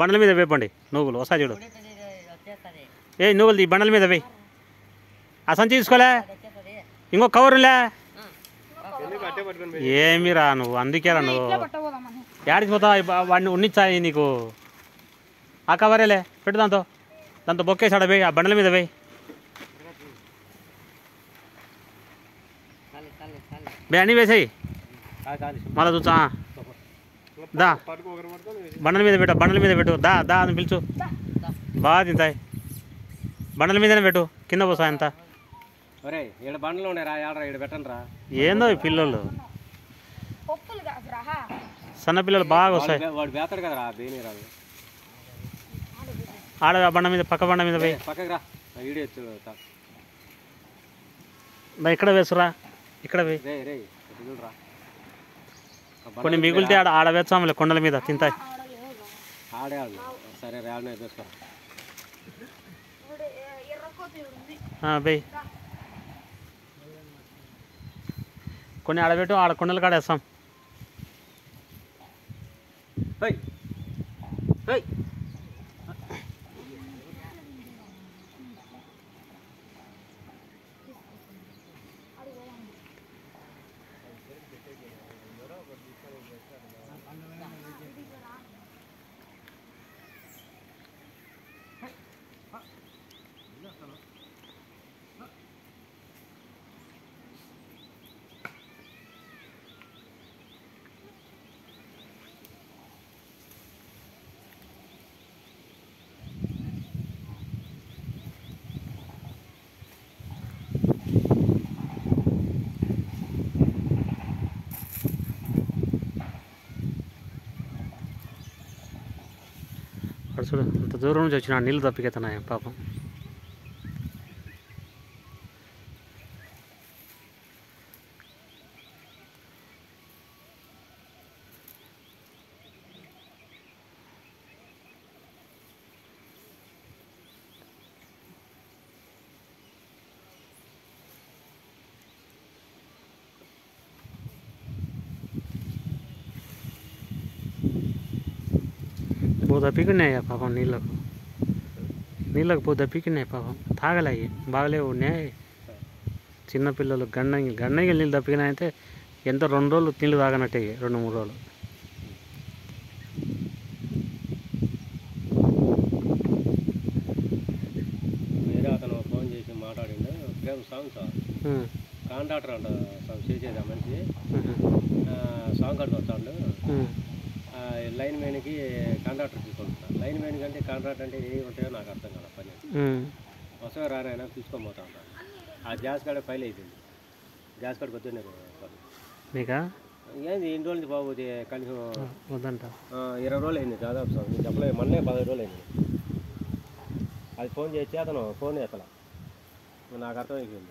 బండల మీద వేపండి నువ్వులు వస్తా చూడు. ఏ నువ్వులు ఈ బండల మీద వేయి. ఆ సంచి తీసుకోలే, ఇంకో కవరులే. ఏమిరా నువ్వు, అందుకేరా నువ్వు యాడికి పోతావు? వాడిని ఉన్నిచ్చాయి నీకు. ఆ కవరేలే పెట్టు, దాంతో బొక్కేసాడ వేయి, ఆ బండల మీద వేయి. బే అన్నీ వేసాయి మళ్ళా చూసా. దా బండల మీద పెట్టు, బండల మీద పెట్టు. దా అని పిలుచు. బాగా తింటాయి. బండల మీదనే పెట్టు, కింద పోసా ఎంత. ఏందో ఈ పిల్లలు, సన్న పిల్లలు బాగా వస్తాయి. ఆడ బండ మీద, పక్క బండ మీద పోయి ఇక్కడ వేసురా, ఇక్కడ పోయి కొన్ని మిగులితే ఆడ వేస్తాంలే, కొండల మీద తింటాయి. బై కొన్ని ఆడబెట్టు, ఆడ కొండల కాడ వేస్తాం. చూడు, అంత దూరం నుంచి వచ్చిన నీళ్ళు తప్పికెత్తున్నాయి పాపం. పో దప్పికున్నాయి పాపం, నీళ్ళకు పో దప్పికున్నాయి పాపం. తాగలేయి, బాగలేవు ఉన్నాయి. చిన్నపిల్లలు గండంగి నీళ్ళు దప్పికినాయంటే ఎంత 2 రోజులు నీళ్ళు తాగనట్టే, 2-3 రోజులు. వేరే అతను ఫోన్ చేసి మాట్లాడిండు, ప్రేమ్ సాంగ్స్ కాంట్రాక్టర్ అంట చేసేది ఆ మనిషి. సాంగ్ కడుతూ వస్తాడు, లైన్ మ్యాన్కి కాంట్రాక్టర్ తీసుకుంటాను. లైన్ మ్యాన్ కంటే కాంట్రాక్ట్ అంటే ఏ ఉంటాయో నాకు అర్థం కాదు. పని వస్తే రానైనా తీసుకొని పోతా ఉంటాను. ఆ గ్యాస్ కాడ ఫైల్ అయిపోయింది. గ్యాస్ కాడికి వద్దు మీకా ఏంది ఎన్ని రోజుల నుంచి బాగోతే కనీసం వద్దంట. 20 రోజులు అయింది దాదాపు. చెప్పలేదు, మొన్నే 15 రోజులు అయింది. అది ఫోన్ చేసి అతను ఫోన్ చేస్తా, నాకు అర్థమైపోయింది.